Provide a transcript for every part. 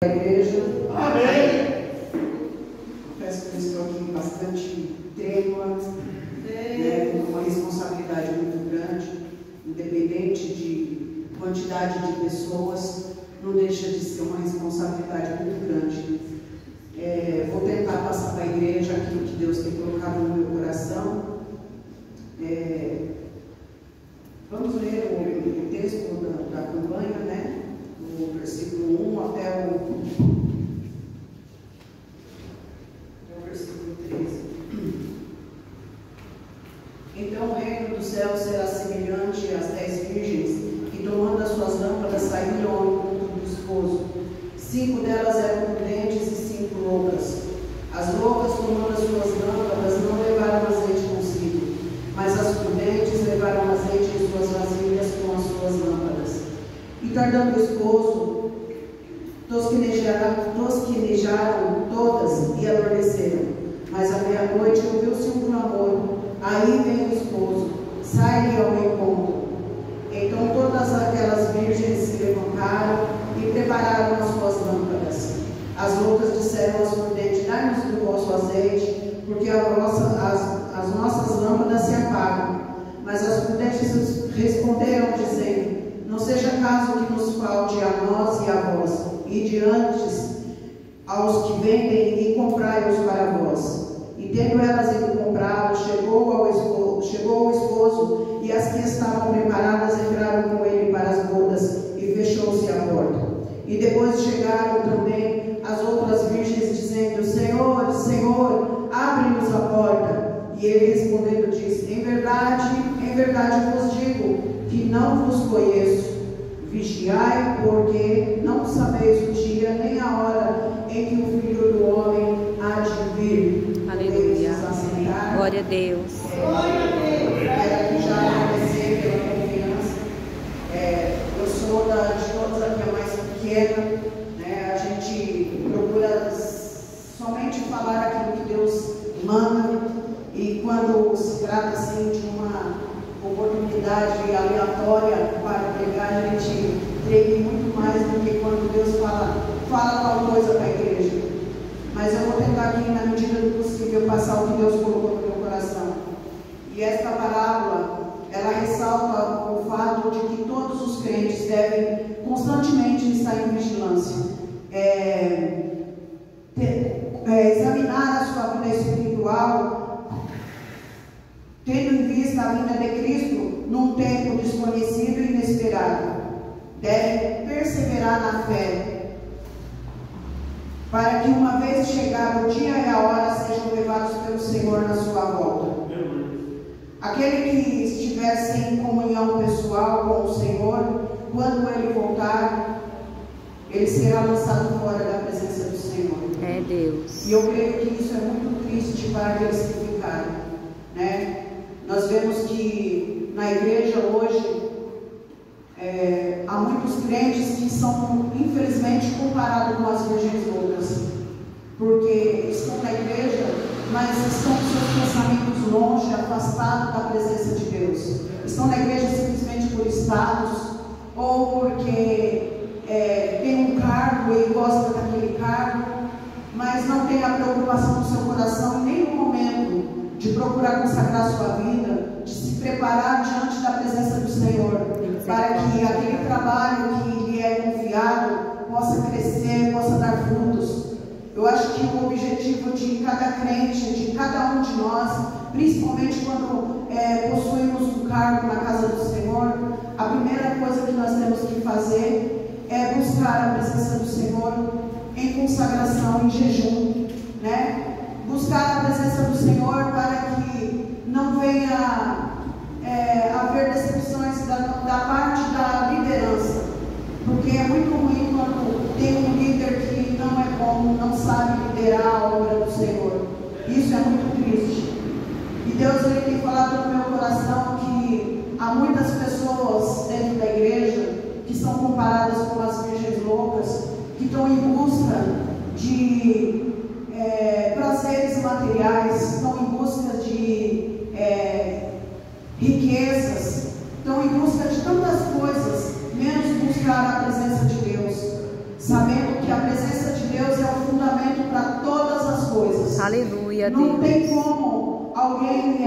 Igreja. Amém. Confesso que eu estou aqui bastante trêmula, com uma responsabilidade muito grande, independente de quantidade de pessoas, não deixa de ser uma responsabilidade muito grande. Vou tentar passar para a igreja aquilo que Deus tem colocado no meu coração. Vamos ler o texto da campanha, né? Do versículo 1 até o versículo 13. Então o reino do céu será semelhante às 10 virgens, que tomando as suas lâmpadas saíram ao encontro do esposo. 5 delas eram prudentes e 5 loucas. As loucas, tomando as suas lâmpadas, não levaram azeite consigo, mas as prudentes levaram azeite em suas vasilhas com as suas lâmpadas. E tardando o esposo, tosquenejaram todas e adormeceram. Mas à meia-noite ouviu-se um clamor: aí vem o esposo, sai-lhe ao encontro. Então todas aquelas virgens se levantaram e prepararam as suas lâmpadas. As loucas disseram às prudentes: dai-nos do vosso azeite, porque as nossas lâmpadas se apagam. Mas as prudentes responderam, dizendo: não seja caso que nos falte a nós e a vós, e diante aos que vendem, e comprai-os para vós. E tendo elas ido comprá-los, chegou o esposo, e as que estavam preparadas entraram com ele para as bodas, e fechou-se a porta. E depois chegaram também as outras virgens, dizendo: Senhor, Senhor, abre-nos a porta. E ele respondendo disse: em verdade vos digo que não vos conheço. Vigiai, porque não sabeis o dia nem a hora em que o Filho do Homem há de vir. Aleluia. Glória a Deus. Glória a Deus. Quero aqui já agradecer pela confiança. Eu sou de todas aqui a mais pequena, né? A gente procura somente falar aquilo que Deus manda, e quando se trata assim de uma oportunidade aleatória para pregar, a gente treme muito mais do que quando Deus fala tal coisa para a igreja. Mas eu vou tentar aqui, na medida do possível, passar o que Deus colocou no meu coração. E esta parábola, ela ressalta o fato de que todos os crentes devem constantemente estar em vigilância, examinar a sua vida espiritual, tendo em vista a vinda de Cristo num tempo desconhecido e inesperado. Devem perseverar na fé, para que uma vez chegado o dia e a hora sejam levados pelo Senhor na sua volta. Aquele que estiver sem comunhão pessoal com o Senhor, quando ele voltar, ele será lançado fora da presença do Senhor. É Deus. E eu creio que isso é muito triste para aqueles que ficaram, né? Nós vemos que na igreja hoje há muitos crentes que são, infelizmente, comparados com as virgens loucas, porque estão na igreja, mas estão com seus pensamentos longe, afastados da presença de Deus. Estão na igreja simplesmente por status, ou porque tem um cargo e gosta daquele cargo, mas não tem a preocupação no seu coração em nenhum momento de procurar consagrar sua vida, de se preparar diante da presença do Senhor, para que aquele trabalho que lhe é confiado possa crescer, possa dar frutos. Eu acho que o objetivo de cada crente, de cada um de nós, principalmente quando possuímos um cargo na casa do Senhor, a primeira coisa que nós temos que fazer é buscar a presença do Senhor em consagração, em jejum, né? Buscar a presença do Senhor para que não venha haver decepções da parte da liderança, porque é muito ruim quando tem um líder que não é bom, não sabe liderar a obra do Senhor. Isso é muito triste. E Deus ele tem falado no meu coração que há muitas pessoas dentro da igreja que são comparadas com as virgens loucas, que estão em busca de prazeres materiais, estão em busca de riquezas, estão em busca de tantas coisas, menos buscar a presença de Deus, sabendo que a presença Aleluia, Não Deus. tem como alguém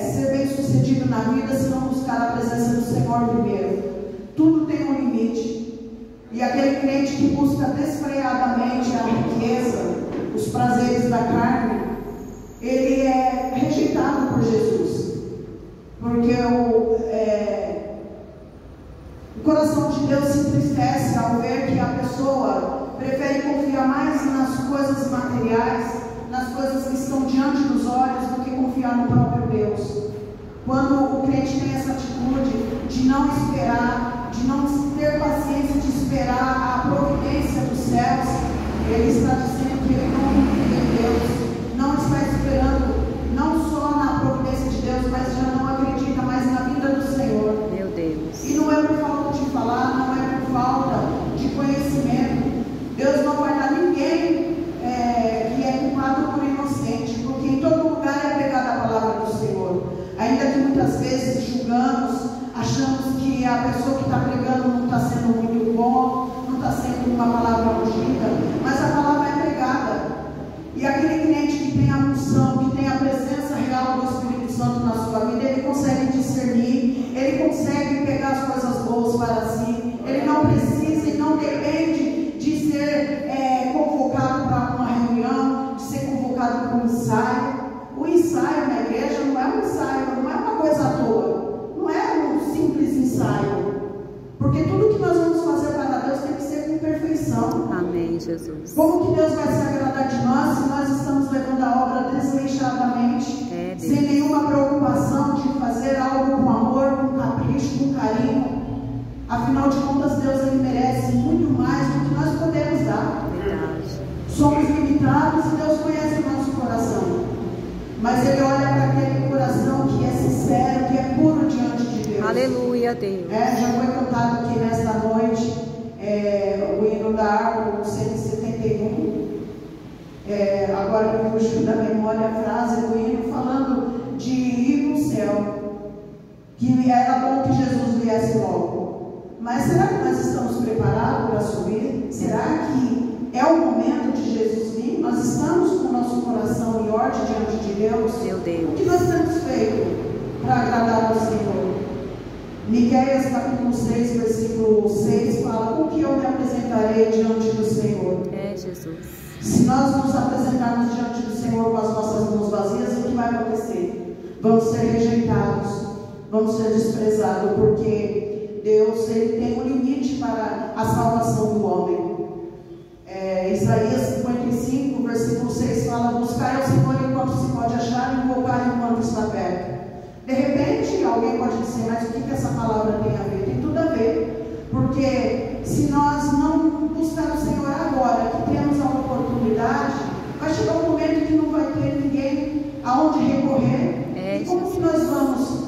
ser bem sucedido na vida se não buscar a presença do Senhor primeiro. Tudo tem um limite. E aquele crente que busca desfreadamente a riqueza, os prazeres da carne, ele é rejeitado por Jesus. Porque o coração de Deus se entristece ao ver que a pessoa prefere confiar mais nas coisas materiais, nas coisas que estão diante dos olhos, do que confiar no próprio Deus. Quando o crente tem essa atitude de não esperar, de não ter paciência de esperar a providência dos céus, ele está dizendo que ele não confia em Deus, não está esperando não só na providência de Deus, mas já não acredita mais na vida do Senhor. Meu Deus. E não é por falta de falar, não é por falta de conhecimento. Deus não vai dar ninguém que é culpado por inocente, porque em todo lugar é pregada a palavra do Senhor. Ainda que muitas vezes julgamos, achamos que a pessoa que está pregando não está sendo muito bom, não está sendo uma palavra ungida, mas a palavra é pregada. E aquele crente que tem a unção, que tem a presença real do Espírito Santo na sua vida, ele consegue discernir, ele consegue pegar as coisas boas para si, ele não precisa e não depende de ser convocado para uma reunião, de ser convocado para um ensaio. O ensaio na igreja não é um ensaio, não é uma coisa à toa, não é um simples ensaio, porque tudo que nós vamos fazer para Deus tem que ser com perfeição. Amém, Jesus. Como que Deus vai se agradar de nós se nós estamos levando a obra desleixadamente, sem nenhuma preocupação de fazer algo com amor, com capricho, com carinho? Afinal de contas, Deus ele merece muito mais do que nós podemos dar. Verdade. Somos limitados e Deus conhece o nosso coração, mas Ele olha para aquele coração que é sincero, que é puro diante de Deus. Aleluia, Deus. Já foi cantado aqui nesta noite o hino da Arco 171. Agora me fugiu da memória a frase do hino falando de ir no céu, que era bom que Jesus viesse logo. Mas será que nós estamos preparados para subir? Será que é o momento de Jesus vir? Nós estamos com o nosso coração em ordem diante de Deus? Meu Deus. O que nós temos feito para agradar ao Senhor? Miqueias capítulo 6, versículo 6 fala: com que eu me apresentarei diante do Senhor? Jesus. Se nós nos apresentarmos diante do Senhor com as nossas mãos vazias, o que vai acontecer? Vamos ser rejeitados, vamos ser desprezados, porque Deus ele tem um limite para a salvação do homem. Isaías 55, versículo 6 fala: buscar ao Senhor enquanto se pode achar e invocar enquanto está perto. De repente, alguém pode dizer: mas o que essa palavra tem a ver? Tem tudo a ver, porque se nós não buscar o Senhor agora, que temos a oportunidade, vai chegar um momento que não vai ter ninguém aonde recorrer. E como que nós vamos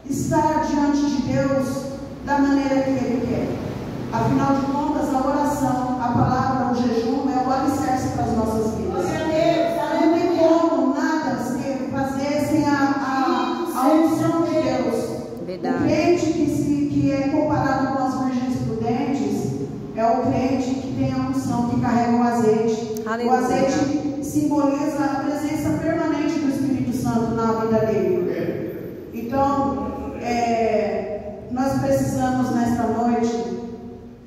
estar diante de Deus da maneira que Ele quer? Afinal de contas, a oração, a palavra, o jejum é o alicerce para as nossas vidas. Não tem como nada fazer sem a unção de Deus. Verdade. O crente que é comparado com as virgens prudentes é o crente que tem a unção, que carrega o azeite. Aleluia. O azeite simboliza a presença permanente do Espírito Santo na vida dele. Então, nós precisamos nesta noite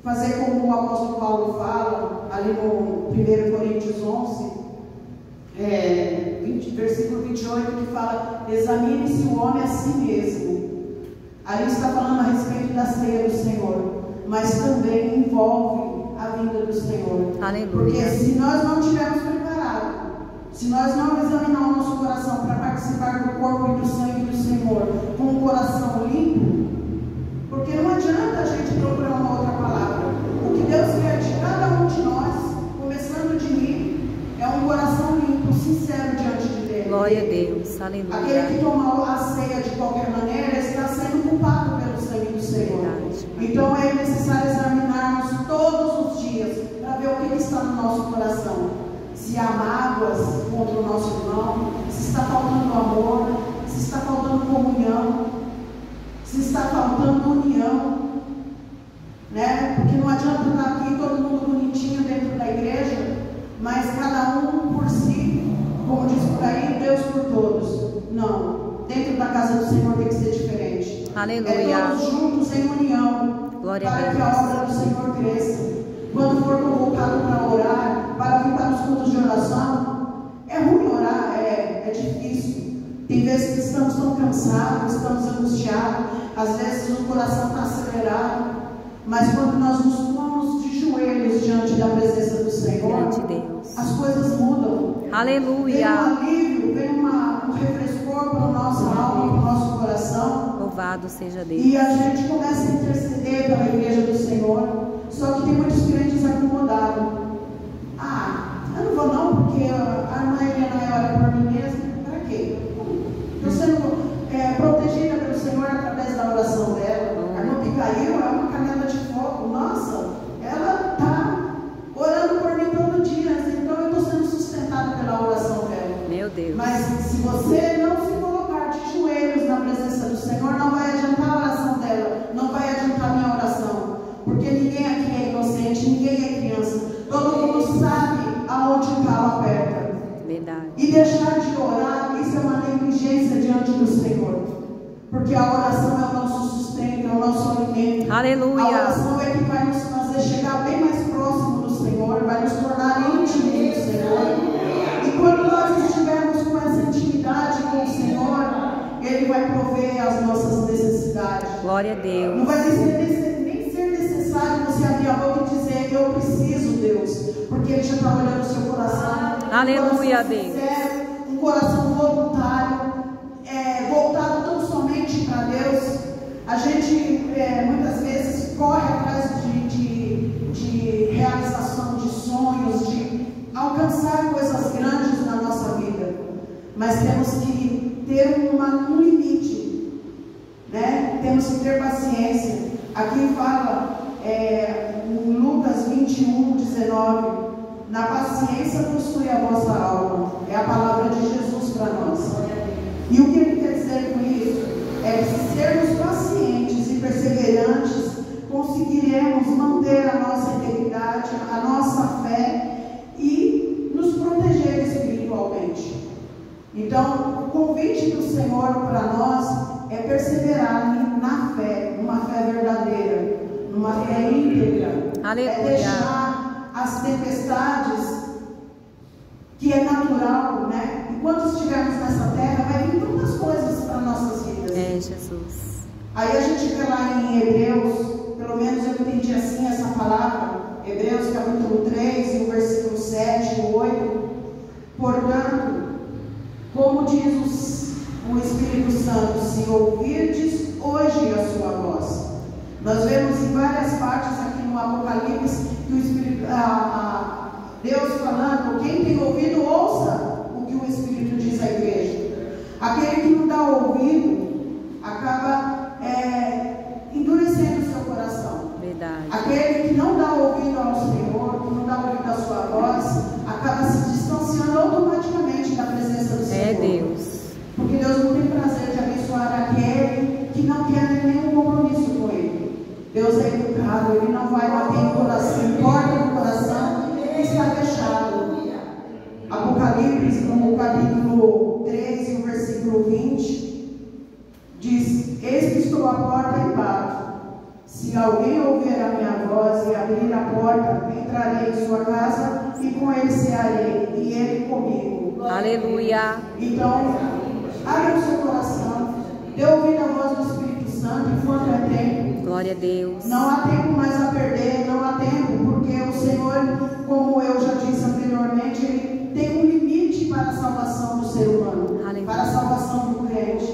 fazer como o apóstolo Paulo fala ali no 1 Coríntios 11, versículo 28, que fala: examine-se o homem a si mesmo. Ali está falando a respeito da ceia do Senhor, mas também envolve a vinda do Senhor. Aleluia. Porque se nós não estivermos preparados, se nós não examinarmos o nosso coração para participar do corpo e do sangue do Senhor com um coração limpo, porque não adianta a gente procurar uma outra palavra. O que Deus quer de cada um de nós, começando de mim, é um coração limpo, sincero diante de Deus. Glória a Deus. Aleluia. Aquele que toma a ceia de qualquer maneira está sendo culpado pelo sangue do Senhor. Verdade. Então é necessário examinarmos todos os dias para ver o que está no nosso coração. Se há mágoas contra o nosso irmão, se está faltando amor, se está faltando comunhão, se está faltando união, né? Porque não adianta estar aqui todo mundo bonitinho dentro da igreja, mas cada um dentro da casa do Senhor tem que ser diferente. Aleluia. É todos juntos em união. Glória a para Deus. que a obra do Senhor cresça. Quando for convocado para orar, para vir para os cultos de oração, é ruim orar, é difícil. Tem vezes que estamos tão cansados, estamos angustiados, às vezes o coração está acelerado, mas quando nós nos pomos de joelhos diante da presença do Senhor, Deus, as coisas mudam. Aleluia. Vem um alívio, vem um refrescor para a nossa alma, para o nosso coração. Louvado seja Deus. E a gente começa a interceder pela igreja do Senhor. Só que tem muitos crentes acomodados. Eu não vou não, porque a irmã Helena ora por mim mesma. Para quê? Estou sendo protegida pelo Senhor através da oração dela. A irmã Picaíl é uma canela de fogo. Nossa, ela está orando por mim todo dia. Então eu estou sendo sustentada pela oração dela. Meu Deus. Mas se você não se colocar de joelhos na presença do Senhor, não vai adiantar a oração dela, não vai adiantar a minha oração, porque ninguém aqui é inocente, ninguém é criança, todo mundo sabe aonde o calo aperta. Verdade. E deixar de orar, isso é uma negligência diante do Senhor, porque a oração é o nosso sustento, é o nosso alimento. Aleluia. A oração é que vai nos fazer chegar bem mais próximo do Senhor, vai nos tornar íntimos do Senhor. E quando nós estivermos com essa intimidade com o Senhor, Ele vai prover as nossas necessidades. Glória a Deus. Não vai nem ser necessário você abrir a boca e dizer: eu preciso, Deus, porque Ele já está olhando o seu coração. Aleluia, Deus. Um coração voluntário, voltado tão somente para Deus. A gente muitas vezes corre atrás de realização de sonhos, de alcançar coisas grandes na nossa vida, mas temos que ter um limite, né? Temos que ter paciência. Aqui fala em Lucas 21:19, na paciência possui a vossa alma. É a palavra de Jesus para nós. E o que ele quer dizer com isso? É que se sermos pacientes e perseverantes, conseguiremos manter a nossa integridade, a nossa fé e nos proteger espiritualmente. Então, o convite do Senhor para nós é perseverar na fé, numa fé verdadeira, numa fé íntegra. Aleluia. É deixar as tempestades, que é natural, né? Enquanto estivermos nessa terra, vai vir tantas coisas para nossas vidas. Jesus. Aí a gente vê lá em Hebreus, pelo menos eu entendi assim essa palavra, Hebreus capítulo 3, e o versículo 7 e 8. Portanto, como diz o Espírito Santo, se ouvirdes hoje a sua voz. Nós vemos em várias partes aqui no Apocalipse que o Espírito, Deus falando: quem tem ouvido, ouça o que o Espírito diz à igreja. Aquele que não dá ouvido acaba endurecendo o seu coração. Verdade. Aquele que não dá ouvido ao Senhor, que não dá ouvido à sua voz, acaba se distanciando automaticamente da presença do Senhor. É Deus. Porque Deus não tem prazer de abençoar aquele que não quer nenhum compromisso com Ele. Deus é educado, Ele não vai bater em coração, porta no coração que está fechado. Apocalipse, no capítulo 3, no versículo 20, diz: eis que estou à porta e bato. Se alguém ouvir a minha voz e abrir a porta, entrarei em sua casa e com ele cearei, e ele comigo. Aleluia. Então, abra o seu coração, dê ouvido à voz do Espírito Santo enquanto é tempo. Glória a Deus. Não há tempo mais a perder, não há tempo, porque o Senhor, como eu já disse anteriormente, Ele tem um limite para a salvação do ser humano, Aleluia. para a salvação do crente.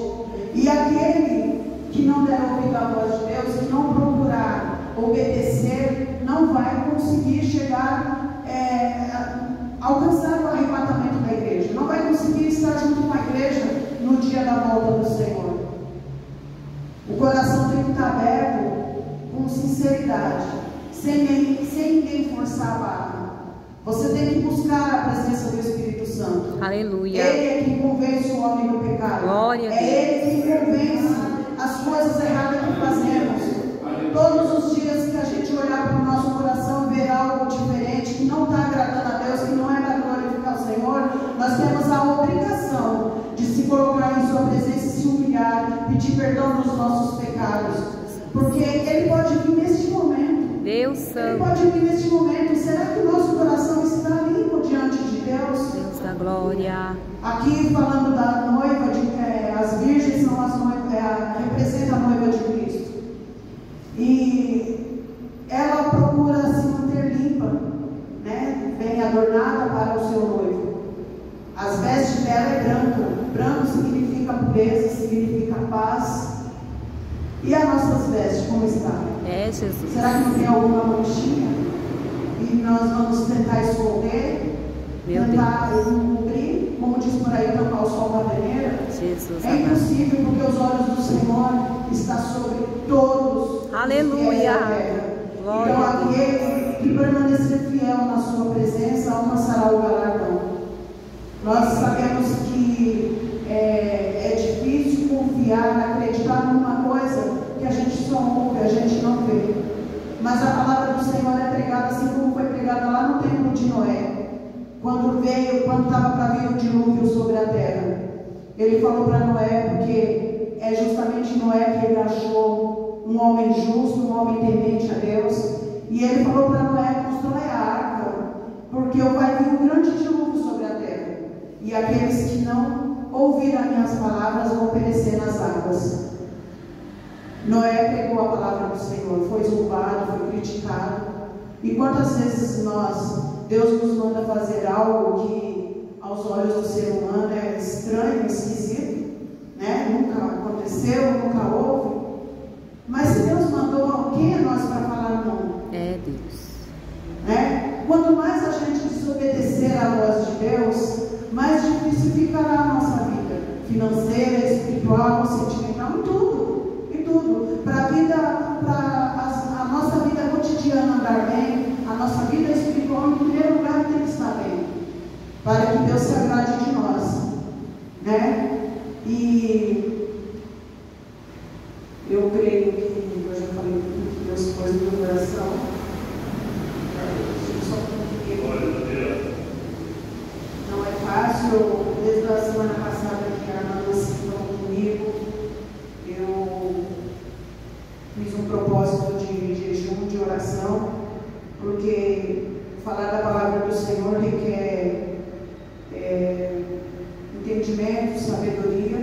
E aquele que não der ouvido à voz de Deus, que não procurar obedecer, não vai conseguir chegar, alcançar o arrebatamento da igreja, não vai conseguir estar junto com a igreja no dia da volta do Senhor. O coração tem que estar aberto com sinceridade, sem ninguém forçar a barra. Você tem que buscar a presença do Espírito Santo. Aleluia. Ele é quem convence o homem do pecado. Glória a Deus. É Ele quem convence as coisas erradas que fazemos. Todos os dias que a gente olhar para o nosso coração e ver algo diferente, que não está agradando a Deus, que não é para glorificar o Senhor, nós temos a obrigação de se colocar em sua presença e se pecados. Porque Ele pode vir neste momento. Deus Ele Santo. pode vir neste momento. Será que o nosso coração está limpo diante de Deus? Deus da glória. Aqui falando da noiva, as virgens são as noivas, representa a noiva de Cristo. E ela procura se manter limpa, né? Bem adornada para o seu noivo. As vestes dela é branca. Branco significa pureza, significa paz. E as nossas vestes, como está? Jesus. Será que não tem alguma manchinha? E nós vamos tentar esconder, tentar cobrir, como diz por aí, tampar o sol da peneira? Jesus. É impossível, porque os olhos do Senhor estão sobre todos. Aleluia. Glória Então, a Deus. aquele que permanecer fiel na sua presença alcançará o galardão. Nós sabemos que é difícil confiar, acreditar numa coisa que a gente só ouve, a gente não vê. Mas a palavra do Senhor é pregada assim como foi pregada lá no tempo de Noé. Quando estava para vir o dilúvio sobre a terra. Ele falou para Noé, porque é justamente Noé que ele achou um homem justo, um homem temente a Deus. E ele falou para Noé: constrói a arca, porque vai vir um grande dilúvio sobre a terra. E aqueles que não ouviram as minhas palavras vão perecer nas águas. Noé pregou a palavra do Senhor, foi zombado, foi criticado. E quantas vezes Deus nos manda fazer algo que aos olhos do ser humano é estranho, esquisito, né? Nunca aconteceu, nunca houve. Mas se Deus mandou, quem é nós para falar não? É Deus. Né? Quanto mais a gente desobedecer à voz de Deus, mais difícil ficará a nossa vida financeira, espiritual, sentimental, em tudo. Para a nossa vida cotidiana andar bem, a nossa vida espiritual, em primeiro lugar, tem que estar bem, para que Deus se agrade de nós, né? E eu creio que, eu já falei que Deus pôs no meu coração. Não é fácil. Desde a semana passada que a Ana citou comigo, eu fiz um propósito de jejum, de oração, porque falar da palavra do Senhor requer entendimento, sabedoria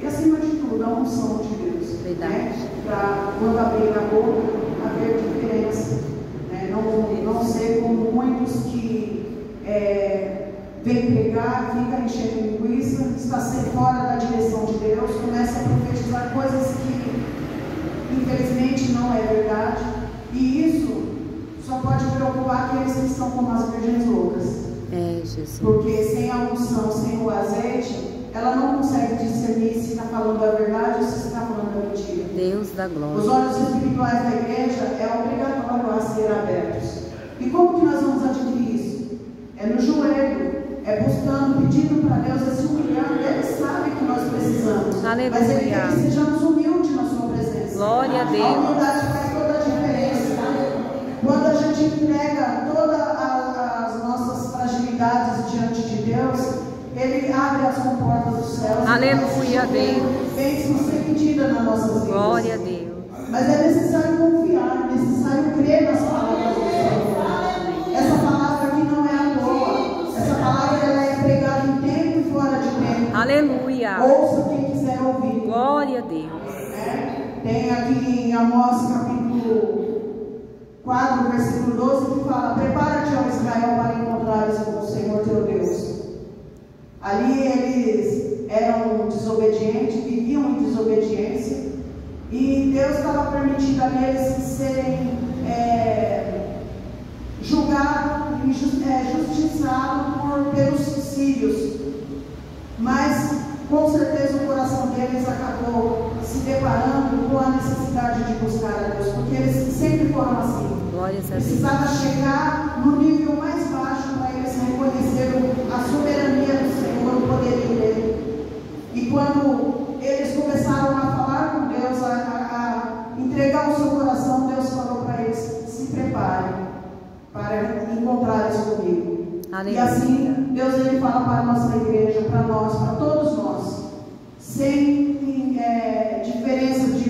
e, acima de tudo, a unção de Deus. Verdade. Né? Para quando abrir a boca, haver diferença. Né? Não ser como muitos que vem pregar, fica enchendo linguiça, está sempre fora da direção de Deus, começa a profetizar coisas que infelizmente não é verdade, e isso só pode preocupar aqueles que estão como as virgens loucas. Jesus. Porque sem a unção, sem o azeite, ela não consegue discernir se está falando a verdade ou se está falando a mentira. Deus da glória. Os olhos espirituais da igreja é obrigatório a ser abertos. E como que nós vamos adquirir isso? É no joelho. É buscando, pedindo para Deus, se humilhando. Ele sabe que nós precisamos. Aleluia. Mas Ele quer que sejamos humildes na sua presença. Glória a Deus. A humildade faz toda a diferença. Quando a gente entrega todas as nossas fragilidades diante de Deus, Ele abre as comportas dos céus. Aleluia, Deus. Bênção sem medida nas nossas vidas. Glória a Deus. Mas é necessário confiar, é necessário crer nas palavras do Senhor. Essa palavra aqui não é à toa. Essa palavra ela é pregada em tempo e fora de tempo. Aleluia. Ouça quem quiser ouvir. Glória a Deus. Tem aqui em Amós capítulo 4, versículo 12, que fala: prepara-te, ó Israel, para encontrares com o Senhor teu Deus. Ali eles eram desobedientes, viviam em desobediência, e Deus estava permitindo a eles serem julgados e justiçados pelos sírios. Mas com certeza o coração deles acabou se deparando com a necessidade de buscar a Deus, porque eles sempre foram assim. Precisava chegar no nível mais baixo para eles reconhecerem a soberania do Senhor, o poderio dele. E quando eles começaram a falar com Deus, a entregar o seu coração, Deus falou para eles: se preparem para encontrares comigo. Aleluia. E assim Deus ele fala para a nossa igreja, para nós, para todos nós, sem diferença de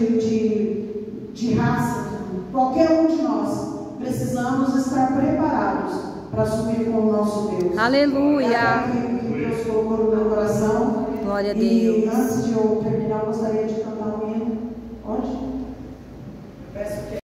Aleluia. Que Deus colocou no meu coração. Glória a E Deus. antes de eu terminar, eu gostaria de cantar